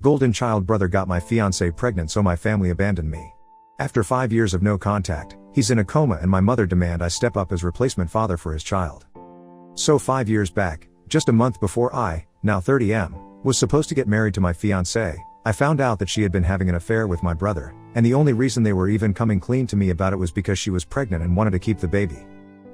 Golden child brother got my fiancée pregnant, so my family abandoned me. After 5 years of no contact, he's in a coma and my mother demand I step up as replacement father for his child. So 5 years back, just a month before I, now 30M, was supposed to get married to my fiancée, I found out that she had been having an affair with my brother, and the only reason they were even coming clean to me about it was because she was pregnant and wanted to keep the baby.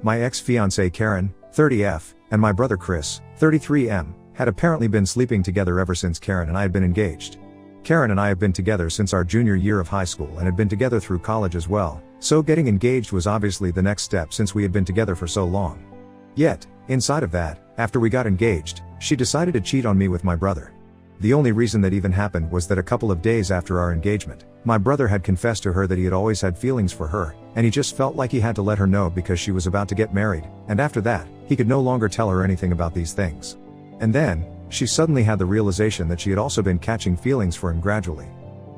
My ex-fiancée Karen, 30F, and my brother Chris, 33M, had apparently been sleeping together ever since Karen and I had been engaged. Karen and I have been together since our junior year of high school and had been together through college as well, so getting engaged was obviously the next step since we had been together for so long. Yet, inside of that, after we got engaged, she decided to cheat on me with my brother. The only reason that even happened was that a couple of days after our engagement, my brother had confessed to her that he had always had feelings for her, and he just felt like he had to let her know because she was about to get married, and after that, he could no longer tell her anything about these things. And then, she suddenly had the realization that she had also been catching feelings for him gradually.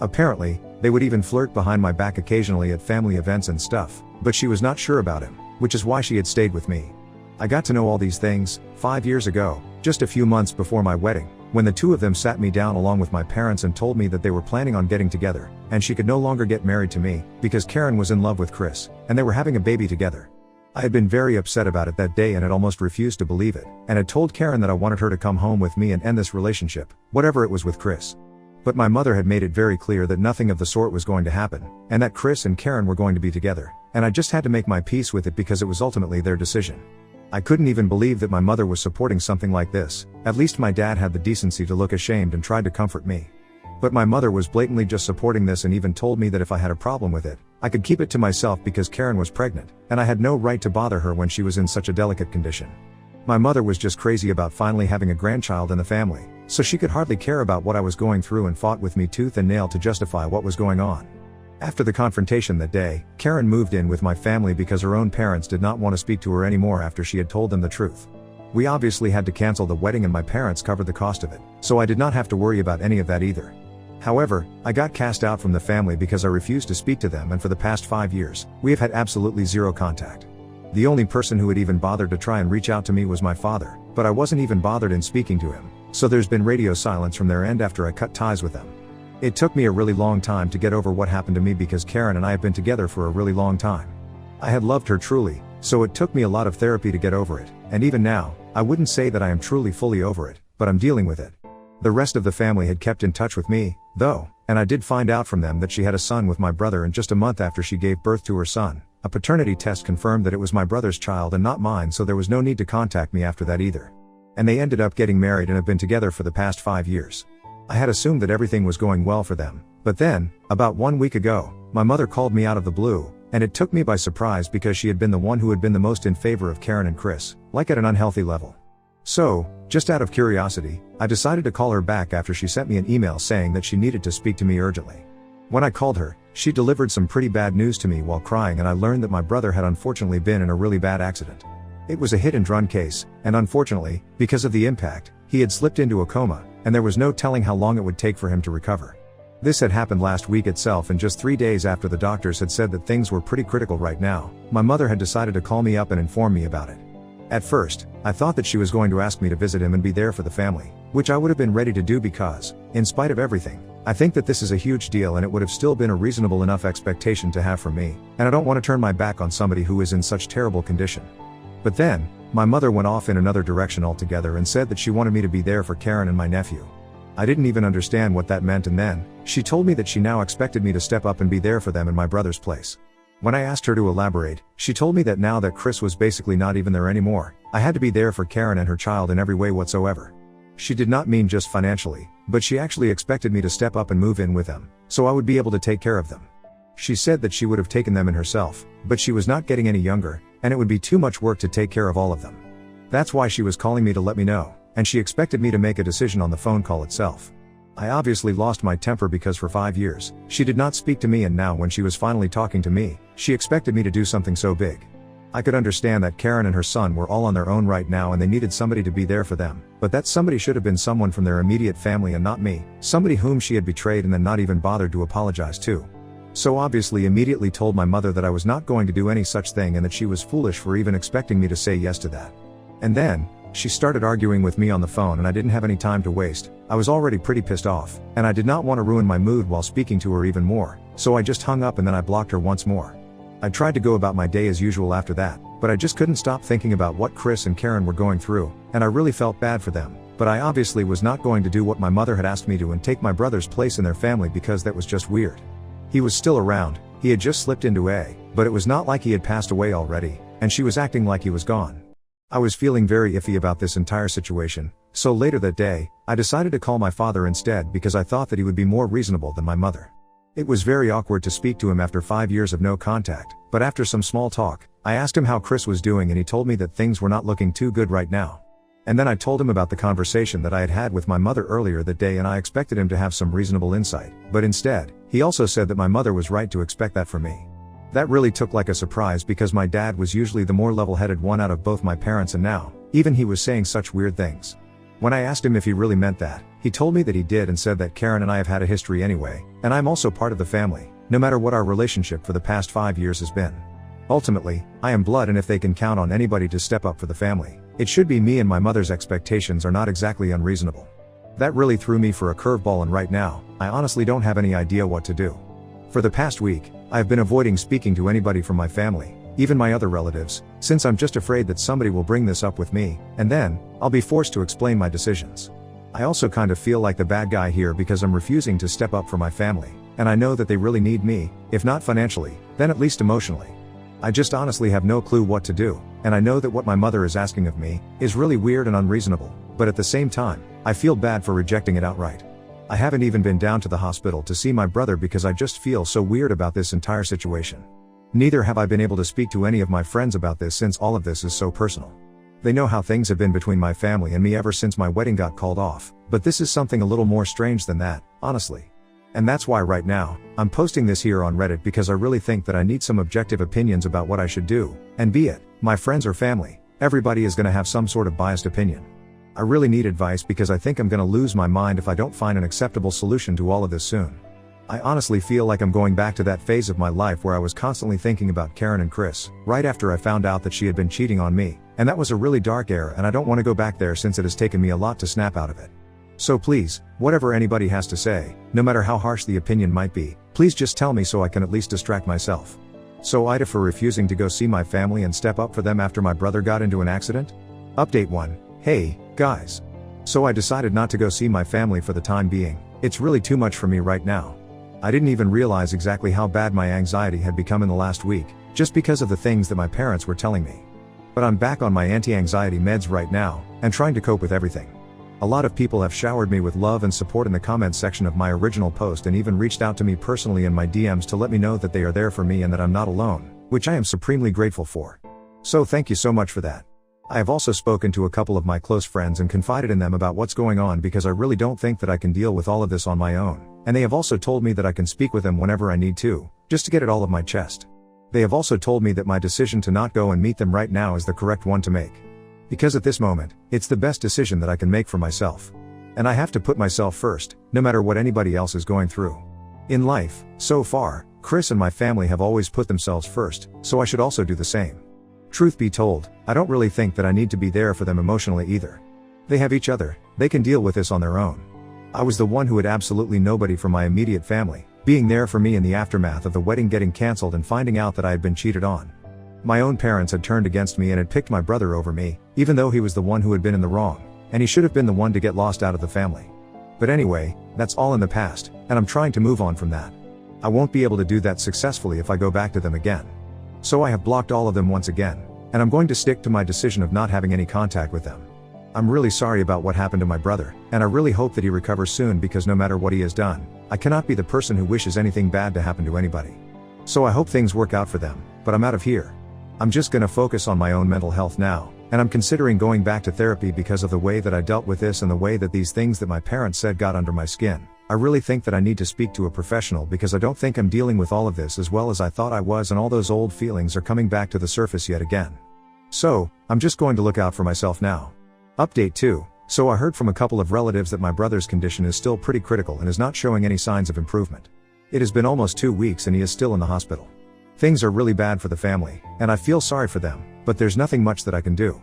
Apparently, they would even flirt behind my back occasionally at family events and stuff, but she was not sure about him, which is why she had stayed with me. I got to know all these things 5 years ago, just a few months before my wedding, when the two of them sat me down along with my parents and told me that they were planning on getting together, and she could no longer get married to me, because Karen was in love with Chris, and they were having a baby together. I had been very upset about it that day and had almost refused to believe it, and had told Karen that I wanted her to come home with me and end this relationship, whatever it was with Chris. But my mother had made it very clear that nothing of the sort was going to happen, and that Chris and Karen were going to be together, and I just had to make my peace with it because it was ultimately their decision. I couldn't even believe that my mother was supporting something like this. At least my dad had the decency to look ashamed and tried to comfort me. But my mother was blatantly just supporting this and even told me that if I had a problem with it, I could keep it to myself because Karen was pregnant, and I had no right to bother her when she was in such a delicate condition. My mother was just crazy about finally having a grandchild in the family, so she could hardly care about what I was going through and fought with me tooth and nail to justify what was going on. After the confrontation that day, Karen moved in with my family because her own parents did not want to speak to her anymore after she had told them the truth. We obviously had to cancel the wedding and my parents covered the cost of it, so I did not have to worry about any of that either. However, I got cast out from the family because I refused to speak to them, and for the past 5 years, we have had absolutely zero contact. The only person who had even bothered to try and reach out to me was my father, but I wasn't even bothered in speaking to him, so there's been radio silence from their end after I cut ties with them. It took me a really long time to get over what happened to me because Karen and I have been together for a really long time. I had loved her truly, so it took me a lot of therapy to get over it, and even now, I wouldn't say that I am truly fully over it, but I'm dealing with it. The rest of the family had kept in touch with me, though, and I did find out from them that she had a son with my brother, and just a month after she gave birth to her son, a paternity test confirmed that it was my brother's child and not mine, so there was no need to contact me after that either. And they ended up getting married and have been together for the past 5 years. I had assumed that everything was going well for them, but then, about 1 week ago, my mother called me out of the blue, and it took me by surprise because she had been the one who had been the most in favor of Karen and Chris, like at an unhealthy level. So, just out of curiosity, I decided to call her back after she sent me an email saying that she needed to speak to me urgently. When I called her, she delivered some pretty bad news to me while crying, and I learned that my brother had unfortunately been in a really bad accident. It was a hit and run case, and unfortunately, because of the impact, he had slipped into a coma, and there was no telling how long it would take for him to recover. This had happened last week itself, and just 3 days after the doctors had said that things were pretty critical right now, my mother had decided to call me up and inform me about it. At first, I thought that she was going to ask me to visit him and be there for the family, which I would have been ready to do because, in spite of everything, I think that this is a huge deal and it would have still been a reasonable enough expectation to have from me, and I don't want to turn my back on somebody who is in such terrible condition. But then, my mother went off in another direction altogether and said that she wanted me to be there for Karen and my nephew. I didn't even understand what that meant, and then, she told me that she now expected me to step up and be there for them in my brother's place. When I asked her to elaborate, she told me that now that Chris was basically not even there anymore, I had to be there for Karen and her child in every way whatsoever. She did not mean just financially, but she actually expected me to step up and move in with them, so I would be able to take care of them. She said that she would have taken them in herself, but she was not getting any younger, and it would be too much work to take care of all of them. That's why she was calling me to let me know, and she expected me to make a decision on the phone call itself. I obviously lost my temper because for 5 years, she did not speak to me, and now when she was finally talking to me, she expected me to do something so big. I could understand that Karen and her son were all on their own right now and they needed somebody to be there for them, but that somebody should have been someone from their immediate family and not me, somebody whom she had betrayed and then not even bothered to apologize to. So obviously immediately told my mother that I was not going to do any such thing and that she was foolish for even expecting me to say yes to that. And then, She started arguing with me on the phone and I didn't have any time to waste. I was already pretty pissed off, and I did not want to ruin my mood while speaking to her even more, so I just hung up and then I blocked her once more. I tried to go about my day as usual after that, but I just couldn't stop thinking about what Chris and Karen were going through, and I really felt bad for them, but I obviously was not going to do what my mother had asked me to and take my brother's place in their family because that was just weird. He was still around, he had just slipped into but it was not like he had passed away already, and she was acting like he was gone. I was feeling very iffy about this entire situation, so later that day, I decided to call my father instead because I thought that he would be more reasonable than my mother. It was very awkward to speak to him after 5 years of no contact, but after some small talk, I asked him how Chris was doing and he told me that things were not looking too good right now. And then I told him about the conversation that I had had with my mother earlier that day and I expected him to have some reasonable insight, but instead, he also said that my mother was right to expect that from me. That really took like a surprise because my dad was usually the more level-headed one out of both my parents and now, even he was saying such weird things. When I asked him if he really meant that, he told me that he did and said that Karen and I have had a history anyway, and I'm also part of the family, no matter what our relationship for the past 5 years has been. Ultimately, I am blood and if they can count on anybody to step up for the family, it should be me and my mother's expectations are not exactly unreasonable. That really threw me for a curveball and right now, I honestly don't have any idea what to do. For the past week, I have been avoiding speaking to anybody from my family, even my other relatives, since I'm just afraid that somebody will bring this up with me, and then, I'll be forced to explain my decisions. I also kind of feel like the bad guy here because I'm refusing to step up for my family, and I know that they really need me, if not financially, then at least emotionally. I just honestly have no clue what to do, and I know that what my mother is asking of me is really weird and unreasonable, but at the same time, I feel bad for rejecting it outright. I haven't even been down to the hospital to see my brother because I just feel so weird about this entire situation. Neither have I been able to speak to any of my friends about this since all of this is so personal. They know how things have been between my family and me ever since my wedding got called off, but this is something a little more strange than that, honestly. And that's why right now, I'm posting this here on Reddit because I really think that I need some objective opinions about what I should do, and be it my friends or family, everybody is gonna have some sort of biased opinion. I really need advice because I think I'm gonna lose my mind if I don't find an acceptable solution to all of this soon. I honestly feel like I'm going back to that phase of my life where I was constantly thinking about Karen and Chris, right after I found out that she had been cheating on me, and that was a really dark era and I don't want to go back there since it has taken me a lot to snap out of it. So please, whatever anybody has to say, no matter how harsh the opinion might be, please just tell me so I can at least distract myself. So AITA for refusing to go see my family and step up for them after my brother got into an accident? Update 1. Hey, guys. So I decided not to go see my family for the time being. It's really too much for me right now. I didn't even realize exactly how bad my anxiety had become in the last week, just because of the things that my parents were telling me. But I'm back on my anti-anxiety meds right now, and trying to cope with everything. A lot of people have showered me with love and support in the comments section of my original post and even reached out to me personally in my DMs to let me know that they are there for me and that I'm not alone, which I am supremely grateful for. So thank you so much for that. I have also spoken to a couple of my close friends and confided in them about what's going on because I really don't think that I can deal with all of this on my own, and they have also told me that I can speak with them whenever I need to, just to get it all off my chest. They have also told me that my decision to not go and meet them right now is the correct one to make. Because at this moment, it's the best decision that I can make for myself. And I have to put myself first, no matter what anybody else is going through. In life, so far, Chris and my family have always put themselves first, so I should also do the same. Truth be told, I don't really think that I need to be there for them emotionally either. They have each other, they can deal with this on their own. I was the one who had absolutely nobody from my immediate family, being there for me in the aftermath of the wedding getting cancelled and finding out that I had been cheated on. My own parents had turned against me and had picked my brother over me, even though he was the one who had been in the wrong, and he should have been the one to get lost out of the family. But anyway, that's all in the past, and I'm trying to move on from that. I won't be able to do that successfully if I go back to them again. So I have blocked all of them once again, and I'm going to stick to my decision of not having any contact with them. I'm really sorry about what happened to my brother, and I really hope that he recovers soon because no matter what he has done, I cannot be the person who wishes anything bad to happen to anybody. So I hope things work out for them, but I'm out of here. I'm just gonna focus on my own mental health now, and I'm considering going back to therapy because of the way that I dealt with this and the way that these things that my parents said got under my skin. I really think that I need to speak to a professional because I don't think I'm dealing with all of this as well as I thought I was, and all those old feelings are coming back to the surface yet again. So, I'm just going to look out for myself now. Update 2. So I heard from a couple of relatives that my brother's condition is still pretty critical and is not showing any signs of improvement. It has been almost 2 weeks and he is still in the hospital. Things are really bad for the family, and I feel sorry for them, but there's nothing much that I can do.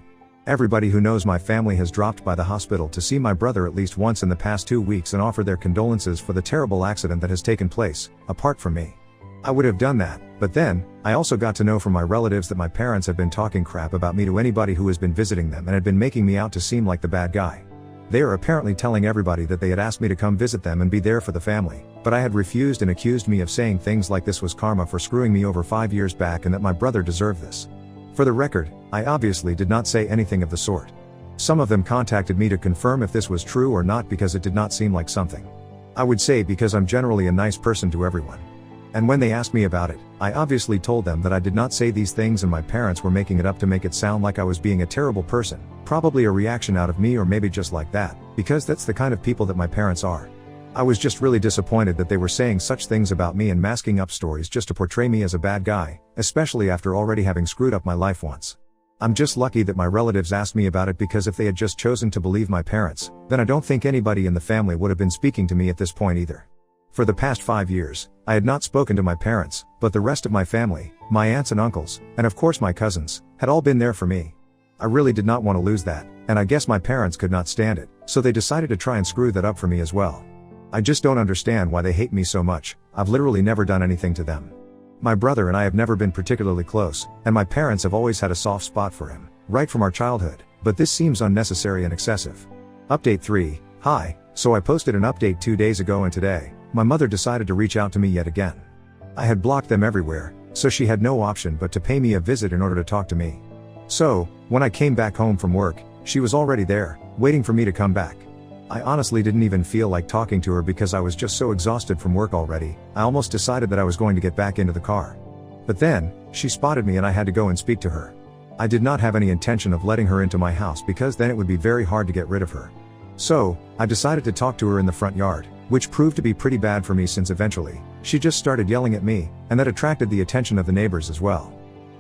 Everybody who knows my family has dropped by the hospital to see my brother at least once in the past 2 weeks and offered their condolences for the terrible accident that has taken place, apart from me. I would have done that, but then, I also got to know from my relatives that my parents have been talking crap about me to anybody who has been visiting them and had been making me out to seem like the bad guy. They are apparently telling everybody that they had asked me to come visit them and be there for the family, but I had refused and accused me of saying things like this was karma for screwing me over 5 years back and that my brother deserved this. For the record, I obviously did not say anything of the sort. Some of them contacted me to confirm if this was true or not because it did not seem like something I would say because I'm generally a nice person to everyone. And when they asked me about it, I obviously told them that I did not say these things and my parents were making it up to make it sound like I was being a terrible person, probably a reaction out of me or maybe just like that, because that's the kind of people that my parents are. I was just really disappointed that they were saying such things about me and masking up stories just to portray me as a bad guy, especially after already having screwed up my life once. I'm just lucky that my relatives asked me about it because if they had just chosen to believe my parents, then I don't think anybody in the family would have been speaking to me at this point either. For the past 5 years, I had not spoken to my parents, but the rest of my family, my aunts and uncles, and of course my cousins, had all been there for me. I really did not want to lose that, and I guess my parents could not stand it, so they decided to try and screw that up for me as well. I just don't understand why they hate me so much. I've literally never done anything to them. My brother and I have never been particularly close, and my parents have always had a soft spot for him, right from our childhood, but this seems unnecessary and excessive. Update 3, hi, so I posted an update 2 days ago and today, my mother decided to reach out to me yet again. I had blocked them everywhere, so she had no option but to pay me a visit in order to talk to me. So, when I came back home from work, she was already there, waiting for me to come back. I honestly didn't even feel like talking to her because I was just so exhausted from work already. I almost decided that I was going to get back into the car. But then, she spotted me and I had to go and speak to her. I did not have any intention of letting her into my house because then it would be very hard to get rid of her. So, I decided to talk to her in the front yard, which proved to be pretty bad for me since eventually, she just started yelling at me, and that attracted the attention of the neighbors as well.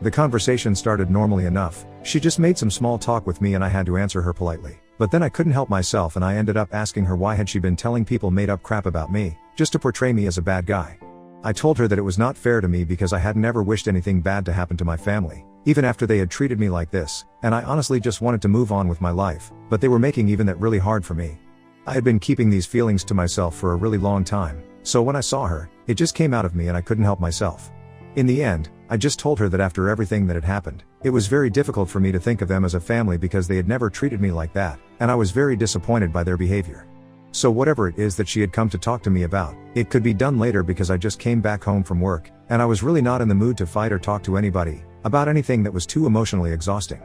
The conversation started normally enough, she just made some small talk with me and I had to answer her politely. But then I couldn't help myself and I ended up asking her why had she been telling people made up crap about me, just to portray me as a bad guy. I told her that it was not fair to me because I hadn't ever wished anything bad to happen to my family, even after they had treated me like this, and I honestly just wanted to move on with my life, but they were making even that really hard for me. I had been keeping these feelings to myself for a really long time, so when I saw her, it just came out of me and I couldn't help myself. In the end, I just told her that after everything that had happened, it was very difficult for me to think of them as a family because they had never treated me like that, and I was very disappointed by their behavior. So whatever it is that she had come to talk to me about, it could be done later because I just came back home from work, and I was really not in the mood to fight or talk to anybody about anything that was too emotionally exhausting.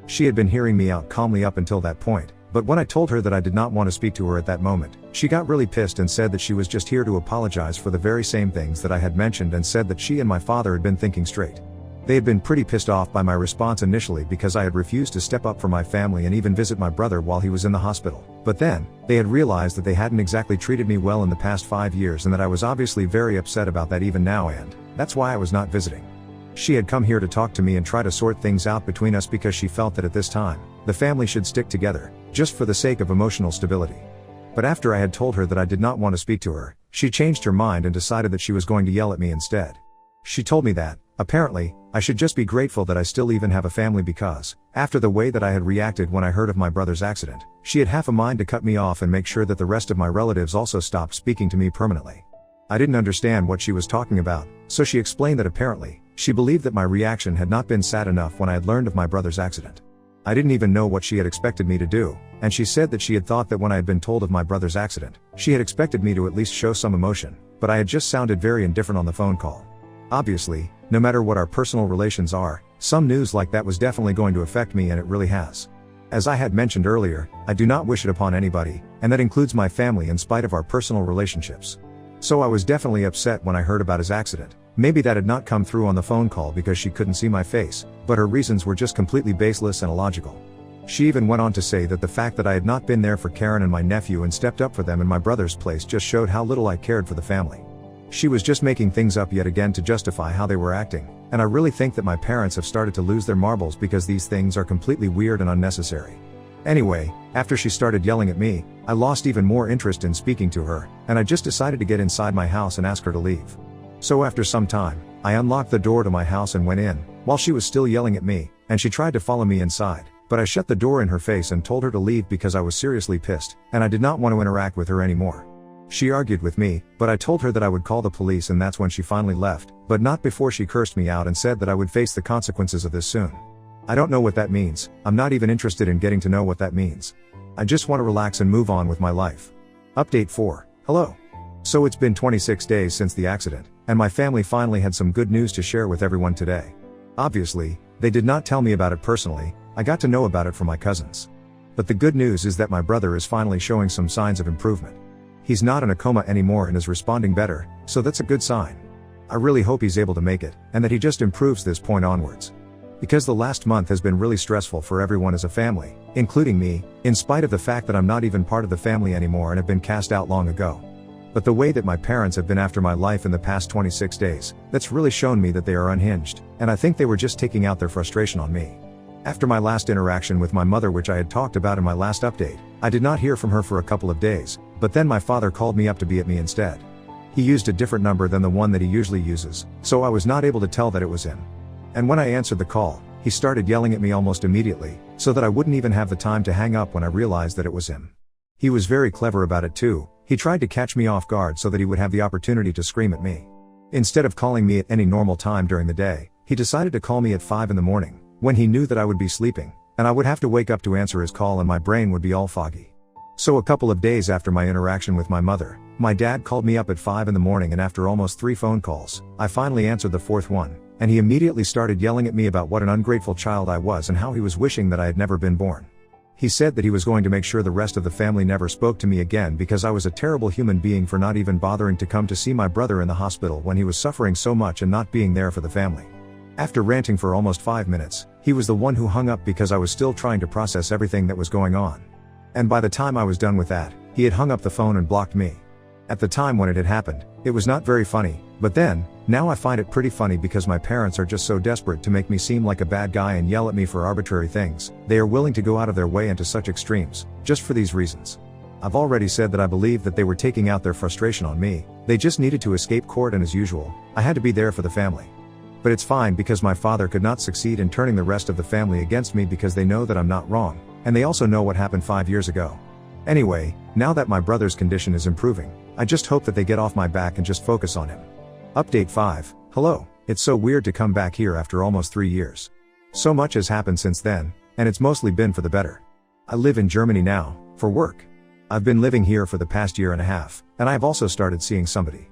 She had been hearing me out calmly up until that point, but when I told her that I did not want to speak to her at that moment, she got really pissed and said that she was just here to apologize for the very same things that I had mentioned and said that she and my father had been thinking straight. They had been pretty pissed off by my response initially because I had refused to step up for my family and even visit my brother while he was in the hospital. But then, they had realized that they hadn't exactly treated me well in the past 5 years and that I was obviously very upset about that even now, and that's why I was not visiting. She had come here to talk to me and try to sort things out between us because she felt that at this time, the family should stick together, just for the sake of emotional stability. But after I had told her that I did not want to speak to her, she changed her mind and decided that she was going to yell at me instead. She told me that, apparently, I should just be grateful that I still even have a family because, after the way that I had reacted when I heard of my brother's accident, she had half a mind to cut me off and make sure that the rest of my relatives also stopped speaking to me permanently. I didn't understand what she was talking about, so she explained that apparently, she believed that my reaction had not been sad enough when I had learned of my brother's accident. I didn't even know what she had expected me to do, and she said that she had thought that when I had been told of my brother's accident, she had expected me to at least show some emotion, but I had just sounded very indifferent on the phone call. Obviously, no matter what our personal relations are, some news like that was definitely going to affect me and it really has. As I had mentioned earlier, I do not wish it upon anybody, and that includes my family in spite of our personal relationships. So I was definitely upset when I heard about his accident. Maybe that had not come through on the phone call because she couldn't see my face, but her reasons were just completely baseless and illogical. She even went on to say that the fact that I had not been there for Karen and my nephew and stepped up for them in my brother's place just showed how little I cared for the family. She was just making things up yet again to justify how they were acting, and I really think that my parents have started to lose their marbles because these things are completely weird and unnecessary. Anyway, after she started yelling at me, I lost even more interest in speaking to her, and I just decided to get inside my house and ask her to leave. So after some time, I unlocked the door to my house and went in, while she was still yelling at me, and she tried to follow me inside, but I shut the door in her face and told her to leave because I was seriously pissed, and I did not want to interact with her anymore. She argued with me, but I told her that I would call the police, and that's when she finally left, but not before she cursed me out and said that I would face the consequences of this soon. I don't know what that means. I'm not even interested in getting to know what that means. I just want to relax and move on with my life. Update 4. Hello. So it's been 26 days since the accident, and my family finally had some good news to share with everyone today. Obviously, they did not tell me about it personally. I got to know about it from my cousins. But the good news is that my brother is finally showing some signs of improvement. He's not in a coma anymore and is responding better, so that's a good sign. I really hope he's able to make it, and that he just improves this point onwards. Because the last month has been really stressful for everyone as a family, including me, in spite of the fact that I'm not even part of the family anymore and have been cast out long ago. But the way that my parents have been after my life in the past 26 days, that's really shown me that they are unhinged, and I think they were just taking out their frustration on me. After my last interaction with my mother, which I had talked about in my last update, I did not hear from her for a couple of days, but then my father called me up to be at me instead. He used a different number than the one that he usually uses, so I was not able to tell that it was him. And when I answered the call, he started yelling at me almost immediately, so that I wouldn't even have the time to hang up when I realized that it was him. He was very clever about it too. He tried to catch me off guard so that he would have the opportunity to scream at me. Instead of calling me at any normal time during the day, he decided to call me at 5 in the morning, when he knew that I would be sleeping, and I would have to wake up to answer his call and my brain would be all foggy. So a couple of days after my interaction with my mother, my dad called me up at 5 in the morning, and after almost 3 phone calls, I finally answered the 4th one, and he immediately started yelling at me about what an ungrateful child I was and how he was wishing that I had never been born. He said that he was going to make sure the rest of the family never spoke to me again because I was a terrible human being for not even bothering to come to see my brother in the hospital when he was suffering so much and not being there for the family. After ranting for almost 5 minutes, he was the one who hung up because I was still trying to process everything that was going on. And by the time I was done with that, he had hung up the phone and blocked me. At the time when it had happened, it was not very funny, but then, now I find it pretty funny because my parents are just so desperate to make me seem like a bad guy and yell at me for arbitrary things. They are willing to go out of their way into such extremes, just for these reasons. I've already said that I believe that they were taking out their frustration on me. They just needed to escape court, and as usual, I had to be there for the family. But it's fine because my father could not succeed in turning the rest of the family against me because they know that I'm not wrong, and they also know what happened 5 years ago. Anyway, now that my brother's condition is improving, I just hope that they get off my back and just focus on him. Update 5. Hello. It's so weird to come back here after almost 3 years. So much has happened since then, and it's mostly been for the better. I live in Germany now, for work. I've been living here for the past year and a half, and I have also started seeing somebody.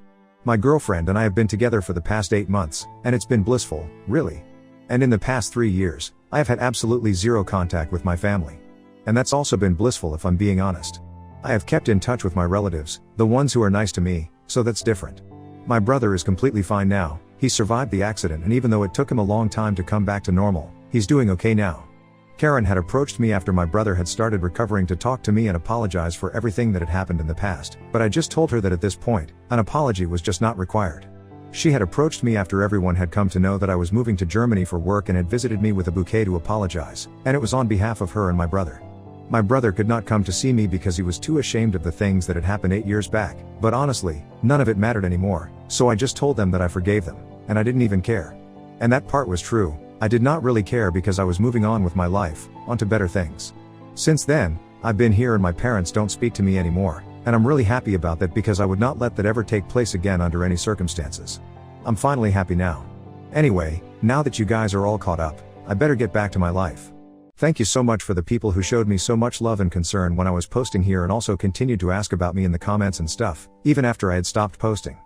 My girlfriend and I have been together for the past 8 months, and it's been blissful, really. And in the past 3 years, I have had absolutely zero contact with my family. And that's also been blissful if I'm being honest. I have kept in touch with my relatives, the ones who are nice to me, so that's different. My brother is completely fine now. He survived the accident, and even though it took him a long time to come back to normal, he's doing okay now. Karen had approached me after my brother had started recovering to talk to me and apologize for everything that had happened in the past, but I just told her that at this point, an apology was just not required. She had approached me after everyone had come to know that I was moving to Germany for work and had visited me with a bouquet to apologize, and it was on behalf of her and my brother. My brother could not come to see me because he was too ashamed of the things that had happened 8 years back, but honestly, none of it mattered anymore, so I just told them that I forgave them, and I didn't even care. And that part was true. I did not really care because I was moving on with my life, onto better things. Since then, I've been here and my parents don't speak to me anymore, and I'm really happy about that because I would not let that ever take place again under any circumstances. I'm finally happy now. Anyway, now that you guys are all caught up, I better get back to my life. Thank you so much for the people who showed me so much love and concern when I was posting here and also continued to ask about me in the comments and stuff, even after I had stopped posting.